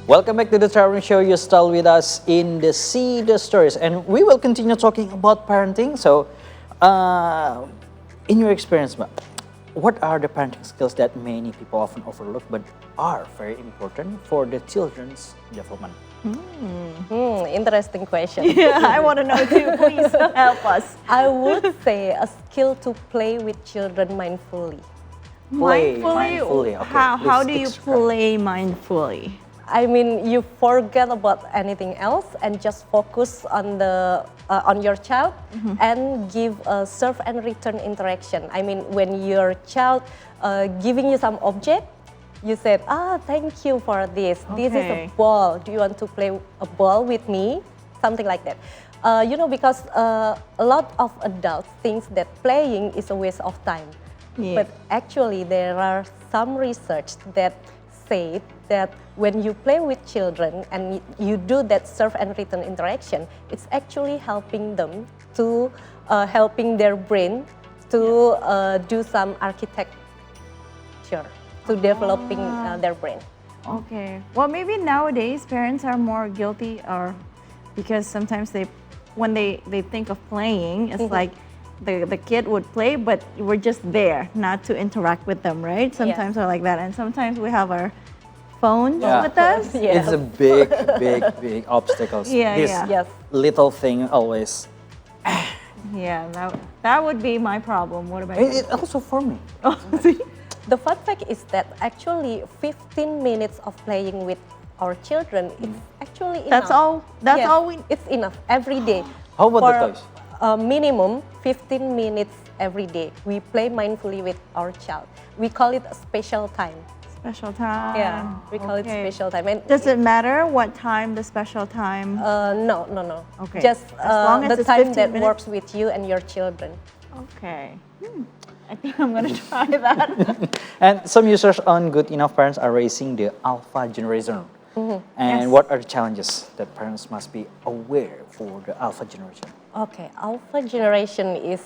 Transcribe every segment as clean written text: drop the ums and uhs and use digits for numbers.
Welcome back to the Traveling Show. You're still with us in the See the Stories, and we will continue talking about parenting. So, in your experience, what are the parenting skills that many people often overlook but are very important for the children's development? Interesting question. Yeah, I want to know too. Please help us. I would say a skill to play with children mindfully. Mindfully. Okay, How do you describe. play mindfully? I mean, you forget about anything else and just focus on on your child and give a serve and return interaction. I mean, when your child giving you some object, you said, thank you for this. This is a Okay. ball. Do you want to play a ball with me? Something like that. Because a lot of adults think that playing is a waste of time. Yeah. But actually, there are some research that say that when you play with children and you do that serve and return interaction, it's actually helping them to helping their brain to do some architecture to developing their brain. Okay. Well, maybe nowadays parents are more guilty, or because sometimes when they think of playing, it's like the kid would play, but we're just there, not to interact with them, right? Sometimes we're like that, and sometimes we have our phones with us. Yeah. It's a big obstacles. Yeah, This yeah. Yes. little thing always. Yeah, that would be my problem. What about you? It also for me. The fun fact is that actually 15 minutes of playing with our children is actually enough. That's all. That's Yes, all we. It's enough every day. How about the For toys? minimum 15 minutes every day. We play mindfully with our child. We call it a special time. Special time. Yeah, we call it Okay. special time. And Does it matter what time the special time? no. Okay. Just As long as the it's time 15 that minutes? works with you and your children. Okay. I think I'm gonna try that. And some users on Good Enough Parents are raising the alpha generation. And Yes. what are the challenges that parents must be aware for the alpha generation? Okay, alpha generation is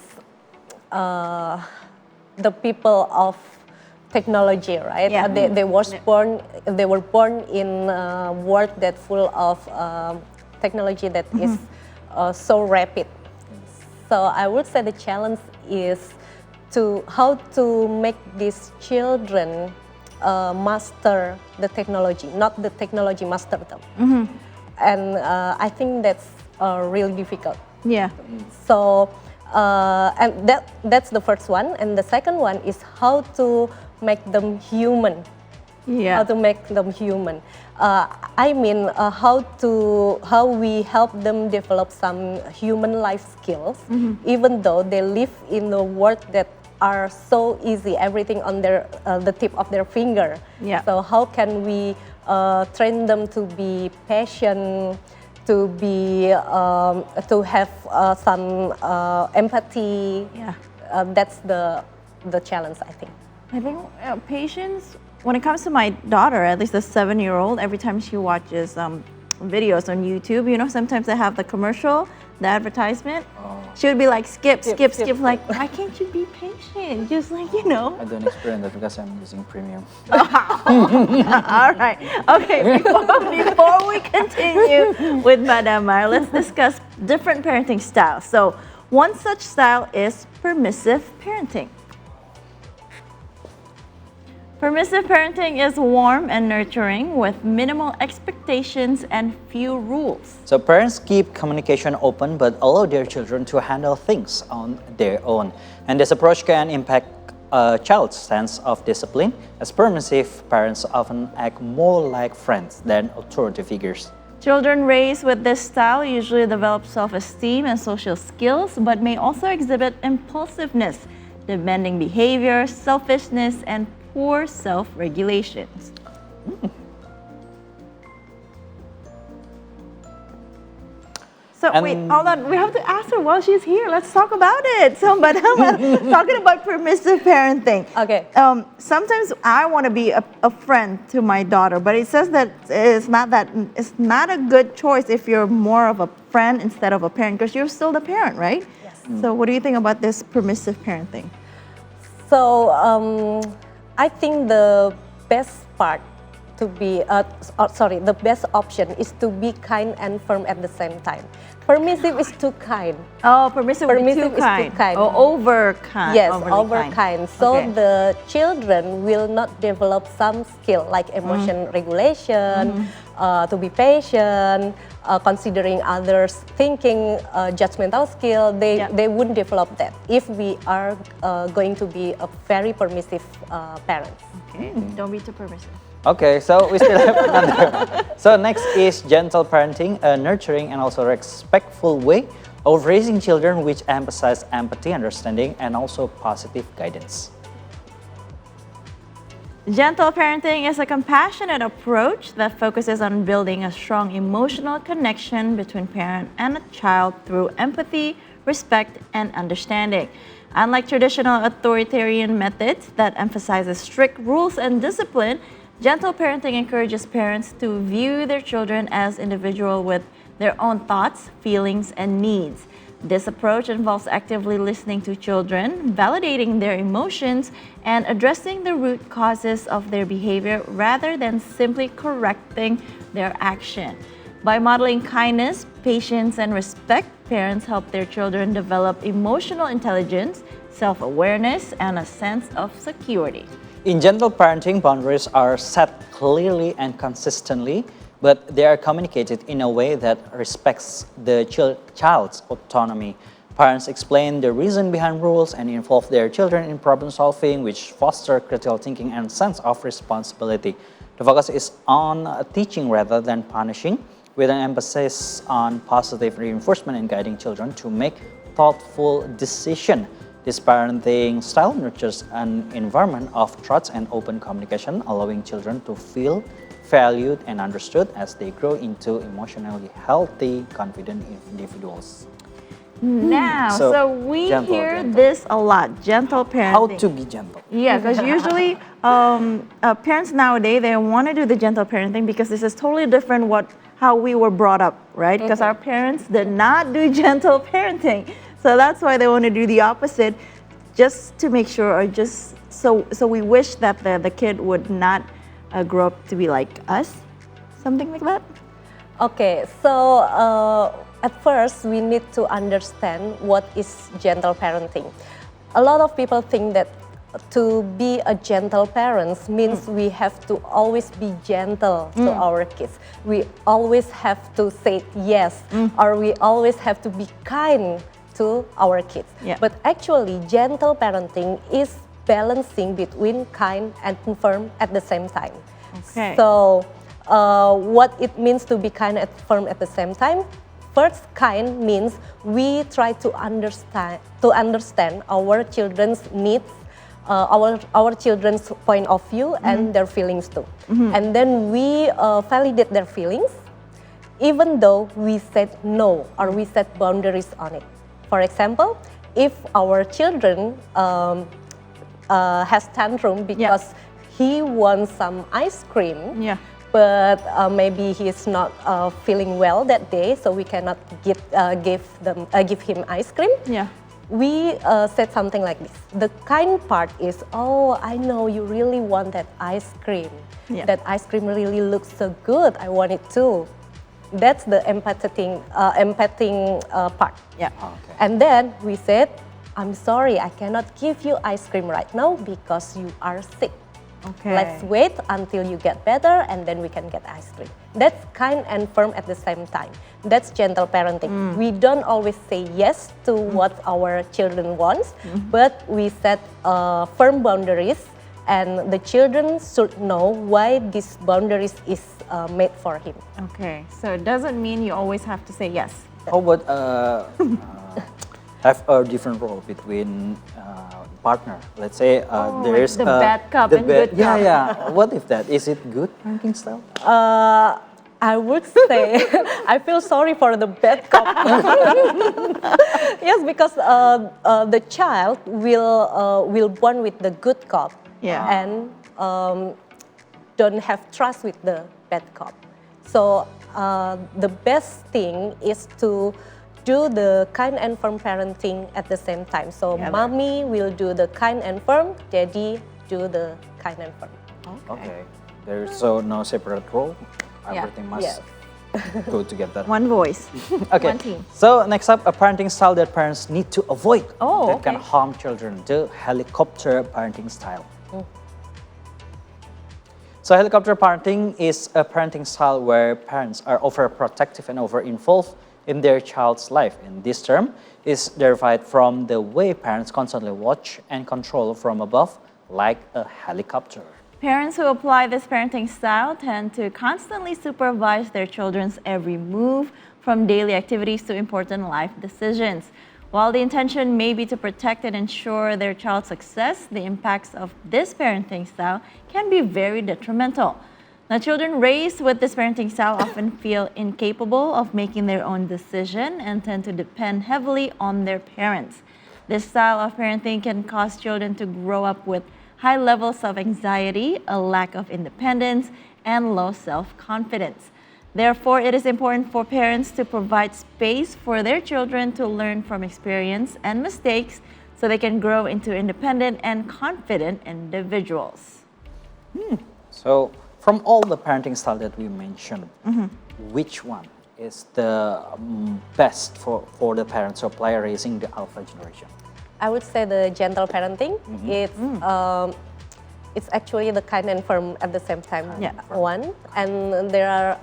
the people of technology, right? Yeah. They were born in a world that full of technology that is so rapid. So I would say the challenge is how to make these children master the technology, not the technology master them. And I think that's really difficult. Yeah. So, and that's the first one. And the second one is how to make them human. Yeah. How to make them human. I mean, how we help them develop some human life skills, even though they live in a world that are so easy, everything on the tip of their finger. Yeah. So how can we train them to be patient, to be to have some empathy? Yeah. That's the challenge, I think. I think patience, when it comes to my daughter, at least the 7-year-old, every time she watches videos on YouTube, sometimes they have the commercial, the advertisement. She would be like, skip. Like, why can't you be patient? Just like, I don't experience that because I'm using premium. All right. Okay, before we continue with Damar, let's discuss different parenting styles. So, one such style is permissive parenting. Permissive parenting is warm and nurturing with minimal expectations and few rules. So parents keep communication open but allow their children to handle things on their own. And this approach can impact a child's sense of discipline, as permissive parents often act more like friends than authority figures. Children raised with this style usually develop self-esteem and social skills, but may also exhibit impulsiveness, demanding behavior, selfishness, and poor self-regulations. So wait, hold on. We have to ask her while she's here. Let's talk about it. So, Madam, talking about permissive parenting. Okay. Sometimes I want to be a friend to my daughter, but it says that it's not a good choice if you're more of a friend instead of a parent, because you're still the parent, right? Yes. So, what do you think about this permissive parenting? So I think the best part to be, the best option is to be kind and firm at the same time. Permissive is too kind. Oh, permissive is Permissive too is kind. too kind. Oh, over kind. Yes, overly over kind. So Okay. the children will not develop some skill like emotion regulation, to be patient, considering others' thinking, judgmental skill. They wouldn't develop that if we are going to be a very permissive parents. Okay, don't be too permissive. Okay, so we still have another. So next is gentle parenting, a nurturing and also respectful way of raising children which emphasize empathy, understanding, and also positive guidance. Gentle parenting is a compassionate approach that focuses on building a strong emotional connection between parent and a child through empathy, respect, and understanding. Unlike traditional authoritarian methods that emphasizes strict rules and discipline, gentle parenting encourages parents to view their children as individuals with their own thoughts, feelings, and needs. This approach involves actively listening to children, validating their emotions, and addressing the root causes of their behavior rather than simply correcting their action. By modeling kindness, patience, and respect, parents help their children develop emotional intelligence, self-awareness, and a sense of security. In gentle parenting, boundaries are set clearly and consistently, but they are communicated in a way that respects the child's autonomy. Parents explain the reason behind rules and involve their children in problem solving, which foster critical thinking and sense of responsibility. The focus is on teaching rather than punishing, with an emphasis on positive reinforcement and guiding children to make thoughtful decisions. This parenting style nurtures an environment of trust and open communication, allowing children to feel valued and understood as they grow into emotionally healthy, confident individuals. Now, so we gentle, hear gentle. this a lot, gentle parenting. How to be gentle. Yeah, because usually parents nowadays, they want to do the gentle parenting because this is totally different how we were brought up, right? Because our parents did not do gentle parenting. So that's why they want to do the opposite, just to make sure, or just so we wish that the kid would not grow up to be like us, something like that. Okay, so at first we need to understand what is gentle parenting. A lot of people think that to be a gentle parent means we have to always be gentle to our kids. We always have to say yes, or we always have to be kind to our kids. Yeah. But actually, gentle parenting is balancing between kind and firm at the same time. Okay. So, what it means to be kind and firm at the same time? First, kind means we try to understand our children's needs, our children's point of view and their feelings too. And then we validate their feelings, even though we said no or we set boundaries on it. For example, if our children has tantrum because he wants some ice cream, but maybe he's not feeling well that day, so we cannot give him ice cream. We said something like this. The kind part is, oh, I know you really want that ice cream. That ice cream really looks so good. I want it too. That's the empathing part. Okay. And then we said, I'm sorry, I cannot give you ice cream right now because you are sick. Okay. Let's wait until you get better and then we can get ice cream. That's kind and firm at the same time. That's gentle parenting. We don't always say yes to what our children wants, but we set firm boundaries, and the children should know why these boundaries is made for him. Okay, so it doesn't mean you always have to say yes. How about have a different role between partner? Let's say there like is the bad cop the and good cop. Yeah. What if that? Is it good parenting style? I would say I feel sorry for the bad cop. Yes, because the child will born with the good cop and don't have trust with the bad cop. So the best thing is to do the kind and firm parenting at the same time. So mommy will do the kind and firm, daddy do the kind and firm. Okay. There's so no separate role. Yeah. Everything must Yes. go together. One voice. Okay. One team. So next up, a parenting style that parents need to avoid Oh, that can okay. harm children. The helicopter parenting style. So helicopter parenting is a parenting style where parents are overprotective and over-involved in their child's life. And this term is derived from the way parents constantly watch and control from above, like a helicopter. Parents who apply this parenting style tend to constantly supervise their children's every move, from daily activities to important life decisions. While the intention may be to protect and ensure their child's success, the impacts of this parenting style can be very detrimental. Now, children raised with this parenting style often feel incapable of making their own decision and tend to depend heavily on their parents. This style of parenting can cause children to grow up with high levels of anxiety, a lack of independence, and low self-confidence. Therefore, it is important for parents to provide space for their children to learn from experience and mistakes so they can grow into independent and confident individuals. So from all the parenting style that we mentioned, which one is the best for the parents who apply raising the alpha generation? I would say the gentle parenting. It's actually the kind and firm at the same time one. And there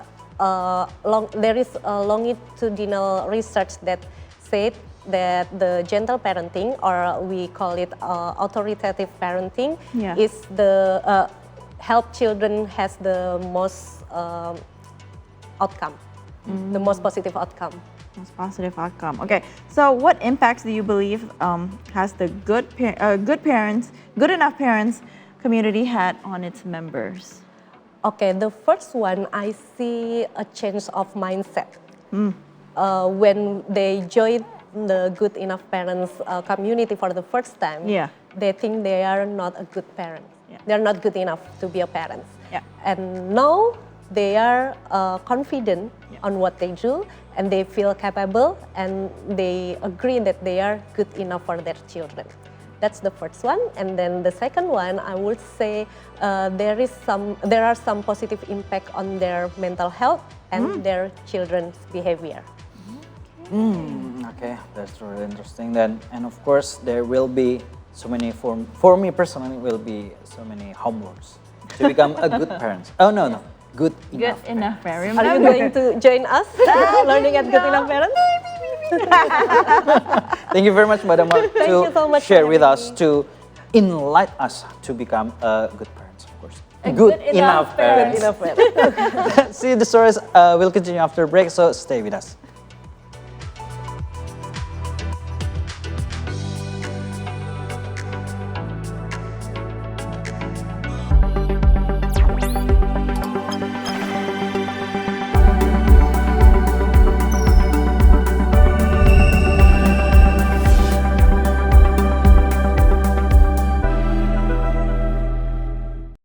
is a longitudinal research that said that the gentle parenting, or we call it authoritative parenting, is the help children has the most outcome, the most positive outcome. Most positive outcome. Okay, so what impacts do you believe has the good enough parents community had on its members? Okay, the first one, I see a change of mindset. When they join the good enough parents community for the first time, they think they are not a good parent. They're not good enough to be a parent. And now they are confident on what they do, and they feel capable, and they agree that they are good enough for their children. That's the first one. And then the second one, I would say there are some positive impact on their mental health and their children's behavior. Okay, that's really interesting then. And of course, there will be so many, for me personally, will be so many homeworks to become a good parent. Oh, no. Good enough parent. Are you going to join us learning at Good Enough Parents? Thank you very much, Madam, you so much share for with having us, to enlighten us to become a good parents, of course. Good enough parents. Good enough parents. See, the stories will continue after break, so stay with us.